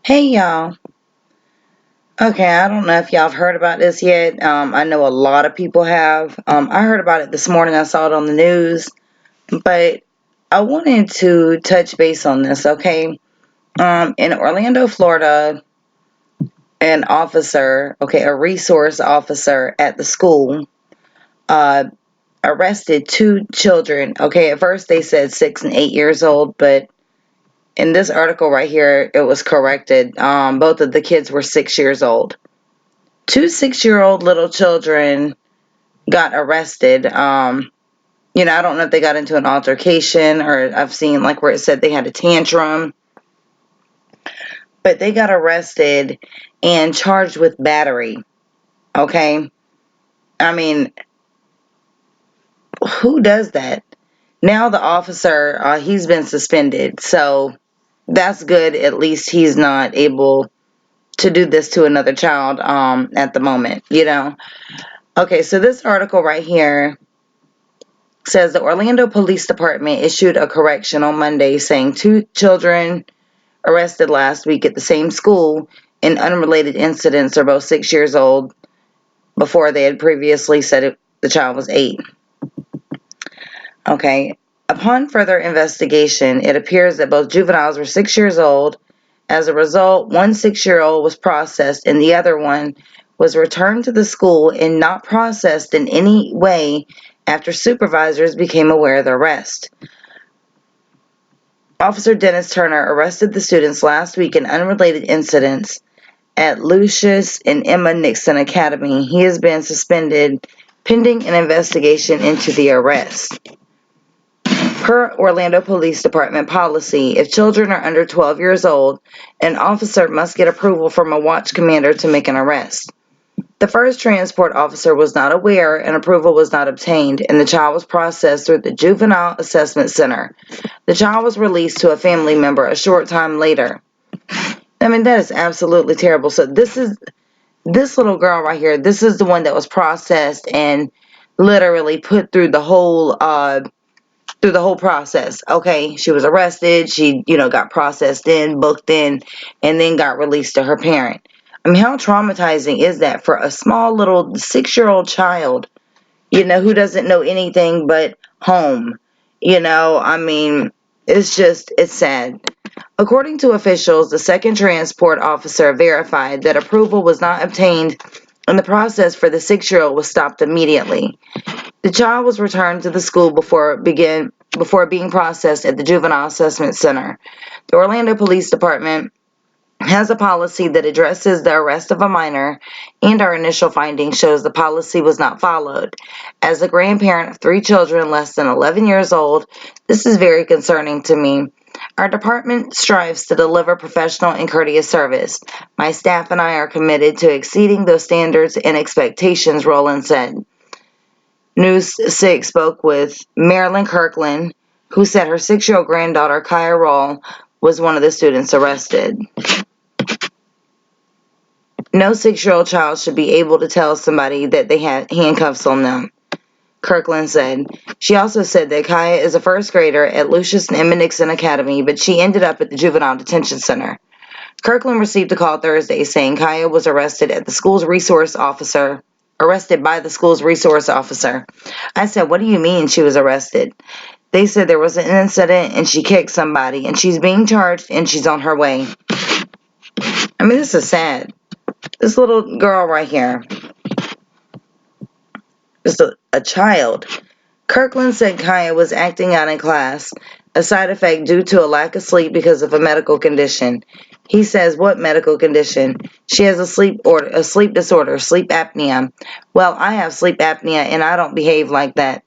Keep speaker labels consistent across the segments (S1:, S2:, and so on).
S1: Hey y'all. Okay, I don't know if y'all have heard about this yet. I know a lot of people have. I heard about it this morning. I saw it on the news, but I wanted to touch base on this. Okay, in Orlando, Florida, an officer, a resource officer at the school, uh, arrested two children. Okay, at first they said 6 and 8 years old, but in this article right here, it was corrected. Both of the kids were 6 years old. Two 6-year-old little children got arrested. I don't know if they got into an altercation or I've seen like where it said they had a tantrum, but they got arrested and charged with battery. Okay. I mean, who does that? Now the officer, he's been suspended. So that's good. At least he's not able to do this to another child at the moment. Okay, so this article right here says the Orlando Police Department issued a correction on Monday saying two children arrested last week at the same school in unrelated incidents are both 6 years old. Before they had previously said the child was 8. Okay. Upon further investigation, it appears that both juveniles were 6 years old. As a result, one 6-year-old was processed and the other one was returned to the school and not processed in any way after supervisors became aware of the arrest. Officer Dennis Turner arrested the students last week in unrelated incidents at Lucius and Emma Nixon Academy. He has been suspended pending an investigation into the arrest. Per Orlando Police Department policy, if children are under 12 years old, an officer must get approval from a watch commander to make an arrest. The first transport officer was not aware and approval was not obtained, and the child was processed through the Juvenile Assessment Center. The child was released to a family member a short time later. I mean, that is absolutely terrible. So this little girl right here. This is the one that was processed and literally put through the whole process. Okay, she was arrested. She, got processed in, booked in, and then got released to her parent. I mean, how traumatizing is that for a small little 6-year-old child, who doesn't know anything but home? I mean, it's sad. According to officials, the second transport officer verified that approval was not obtained and the process for the 6-year-old was stopped immediately. The child was returned to the school before being processed at the Juvenile Assessment Center. The Orlando Police Department has a policy that addresses the arrest of a minor, and our initial finding shows the policy was not followed. As a grandparent of 3 children less than 11 years old, this is very concerning to me. Our department strives to deliver professional and courteous service. My staff and I are committed to exceeding those standards and expectations, Rowland said. News 6 spoke with Marilyn Kirkland, who said her 6-year-old granddaughter, Kaya Roll, was one of the students arrested. No 6-year-old child should be able to tell somebody that they had handcuffs on them, Kirkland said. She also said that Kaya is a first grader at Lucius and Emma Nixon Academy, but she ended up at the Juvenile Detention Center. Kirkland received a call Thursday saying Kaya was arrested by the school's resource officer. I said, "What do you mean she was arrested?" They said there was an incident and she kicked somebody and she's being charged and she's on her way. I mean, this is sad. This little girl right here, just a child. Kirkland said Kaya was acting out in class, a side effect due to a lack of sleep because of a medical condition. He says, "What medical condition?" "She has a sleep disorder, sleep apnea." "Well, I have sleep apnea and I don't behave like that."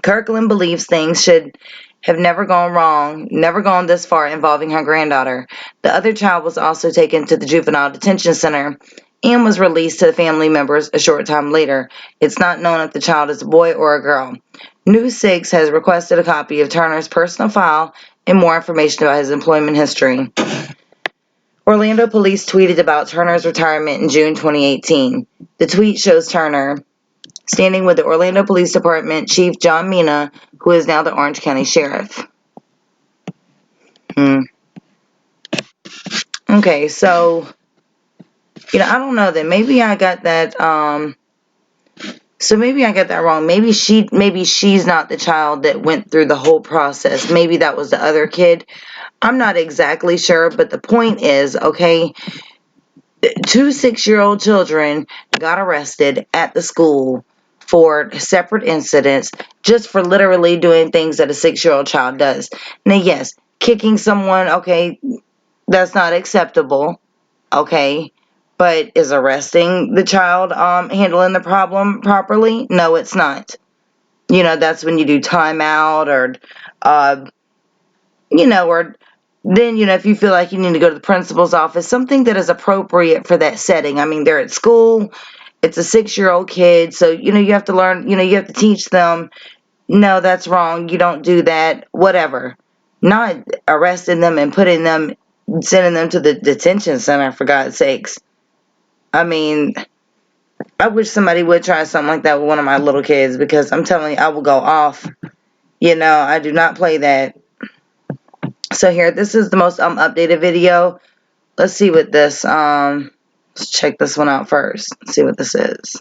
S1: Kirkland believes things should have never gone this far involving her granddaughter. The other child was also taken to the Juvenile Detention Center and was released to the family members a short time later. It's not known if the child is a boy or a girl. News 6 has requested a copy of Turner's personal file and more information about his employment history. Orlando police tweeted about Turner's retirement in June 2018. The tweet shows Turner standing with the Orlando Police Department Chief John Mina, who is now the Orange County Sheriff. Okay, so, I don't know then. Maybe I got that, so maybe I got that wrong. Maybe she's not the child that went through the whole process. Maybe that was the other kid. I'm not exactly sure, but the point is, okay, 2 6-year-old children got arrested at the school for separate incidents just for literally doing things that a 6-year-old child does. Now, yes, kicking someone, okay, that's not acceptable, okay, but is arresting the child handling the problem properly? No, it's not. That's when you do timeout or uh, or then, if you feel like you need to go to the principal's office, something that is appropriate for that setting. I mean, they're at school, it's a 6-year-old kid, so, you have to learn, you have to teach them, no, that's wrong, you don't do that, whatever. Not arresting them and sending them to the detention center, for God's sakes. I mean, I wish somebody would try something like that with one of my little kids, because I'm telling you, I will go off. I do not play that. So here, this is the most updated video. Let's see what this, let's check this one out first. Let's see what this is.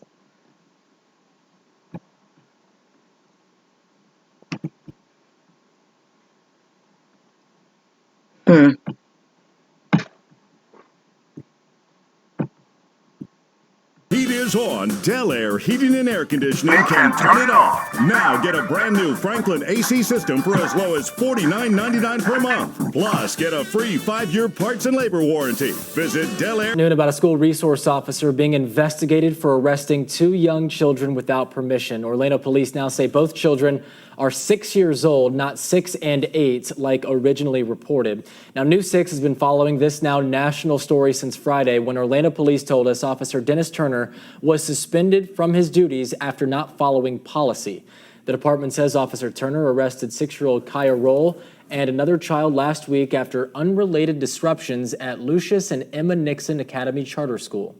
S2: Heat is on. Del Air Heating and Air Conditioning can turn it off. Now get a brand new Franklin AC system for as low as $49.99 per month. Plus, get a free 5-year parts and labor warranty. Visit Del Air.
S3: Noon about a school resource officer being investigated for arresting 2 young children without permission. Orlando police now say both children are 6 years old, not 6 and 8 like originally reported. Now, News 6 has been following this now national story since Friday when Orlando police told us Officer Dennis Turner was suspended from his duties after not following policy. The department says Officer Turner arrested 6-year-old Kaya Roll and another child last week after unrelated disruptions at Lucius and Emma Nixon Academy Charter School.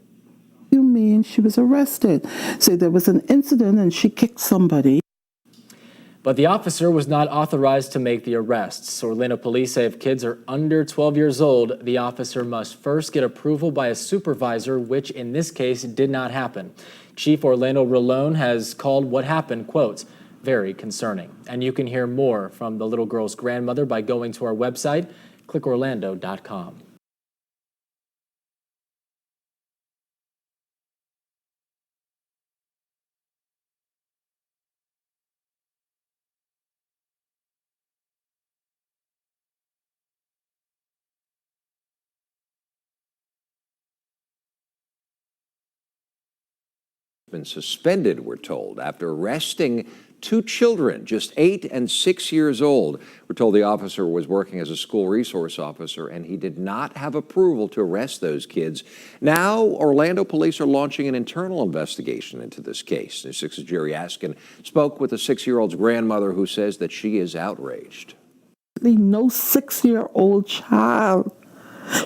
S4: You mean she was arrested? Say there was an incident and she kicked somebody.
S3: But the officer was not authorized to make the arrests. Orlando police say if kids are under 12 years old, the officer must first get approval by a supervisor, which in this case did not happen. Chief Orlando Rolone has called what happened, quote, very concerning. And you can hear more from the little girl's grandmother by going to our website, clickorlando.com.
S5: Been suspended, we're told, after arresting 2 children, just 8 and 6 years old. We're told the officer was working as a school resource officer and he did not have approval to arrest those kids. Now, Orlando police are launching an internal investigation into this case. News 6's Jerry Askin spoke with the 6-year-old's grandmother who says that she is outraged.
S4: No 6-year-old child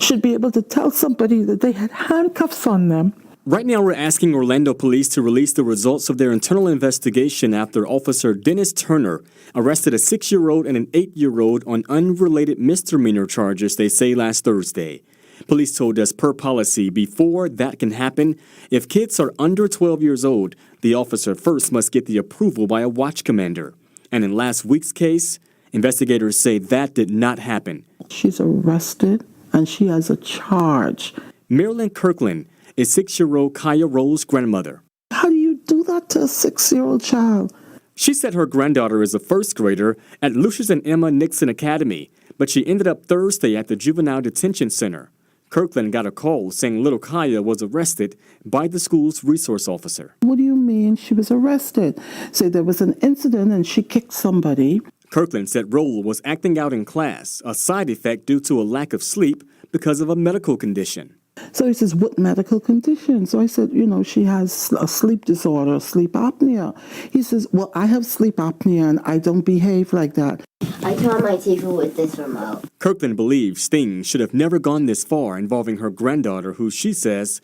S4: should be able to tell somebody that they had handcuffs on them.
S6: Right now, we're asking Orlando police to release the results of their internal investigation after Officer Dennis Turner arrested a 6-year-old and an 8-year-old on unrelated misdemeanor charges, they say, last Thursday. Police told us per policy, before that can happen, if kids are under 12 years old, the officer first must get the approval by a watch commander. And in last week's case, investigators say that did not happen.
S4: She's arrested and she has a charge.
S6: Marilyn Kirkland is 6-year-old Kaya Roll's grandmother.
S4: How do you do that to a 6-year-old child?
S6: She said her granddaughter is a first grader at Lucius and Emma Nixon Academy, but she ended up Thursday at the Juvenile Detention Center. Kirkland got a call saying little Kaya was arrested by the school's resource officer.
S4: What do you mean she was arrested? Say there was an incident and she kicked somebody.
S6: Kirkland said Roll was acting out in class, a side effect due to a lack of sleep because of a medical condition.
S4: So he says, what medical condition? So I said, she has a sleep disorder, sleep apnea. He says, well, I have sleep apnea and I don't behave like that.
S7: I turn my TV with this remote.
S6: Kirkland believes things should have never gone this far involving her granddaughter, who she says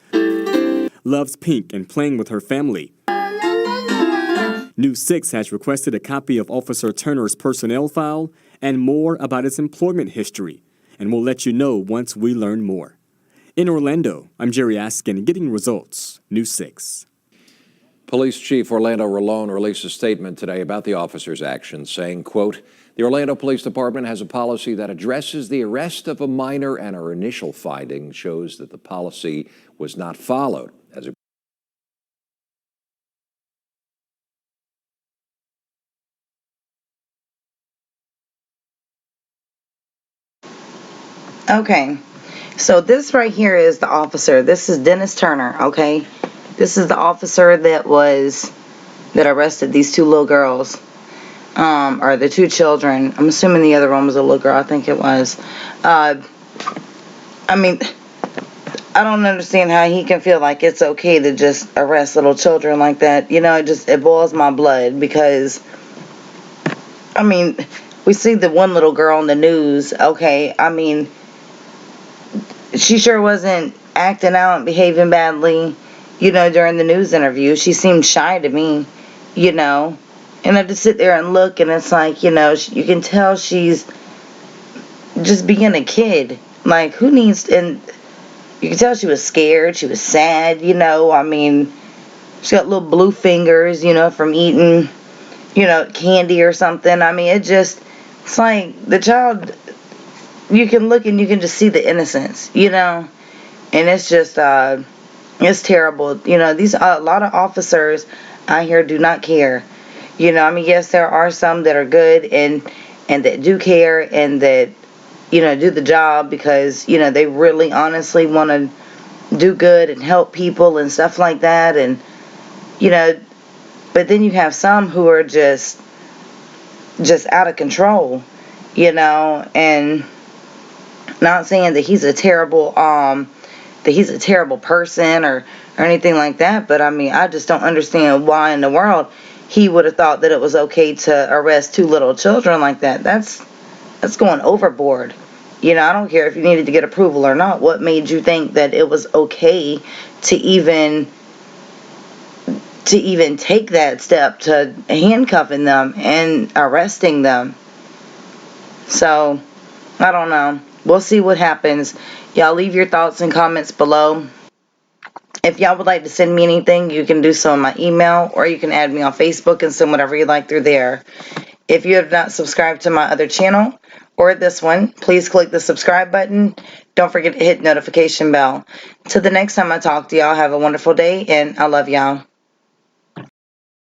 S6: loves pink and playing with her family. News 6 has requested a copy of Officer Turner's personnel file and more about his employment history, and we'll let you know once we learn more. In Orlando, I'm Jerry Askin, Getting Results, News 6.
S5: Police Chief Orlando Rolón released a statement today about the officer's actions, saying, quote, "The Orlando Police Department has a policy that addresses the arrest of a minor, and our initial finding shows that the policy was not followed."
S1: Okay, so this right here is the officer. This is Dennis Turner, okay? This is the officer that arrested these two little girls, or the two children. I'm assuming the other one was a little girl. I think it was. I mean, I don't understand how he can feel like it's okay to just arrest little children like that. You know, it boils my blood because, I mean, we see the one little girl on the news, okay? I mean, she sure wasn't acting out and behaving badly, you know, during the news interview. She seemed shy to me, you know. And I just sit there and look, and it's like, you know, you can tell she's just being a kid. Like, who needs, and you can tell she was scared, she was sad, you know. I mean, she got little blue fingers, you know, from eating, you know, candy or something. I mean, it's like the child, you can look and you can just see the innocence, you know. And it's just, it's terrible. You know, a lot of officers out here do not care. You know, I mean, yes, there are some that are good and that do care and that, you know, do the job because, you know, they really honestly want to do good and help people and stuff like that. And, you know, but then you have some who are just out of control, you know. And not saying that he's a terrible person or anything like that, but I mean, I just don't understand why in the world he would have thought that it was okay to arrest two little children like that. That's going overboard. You know, I don't care if you needed to get approval or not. What made you think that it was okay to even take that step to handcuffing them and arresting them? So, I don't know. We'll see what happens. Y'all leave your thoughts and comments below. If y'all would like to send me anything, you can do so in my email, or you can add me on Facebook and send whatever you like through there. If you have not subscribed to my other channel or this one, please click the subscribe button. Don't forget to hit notification bell. Till the next time I talk to y'all, have a wonderful day, and I love y'all.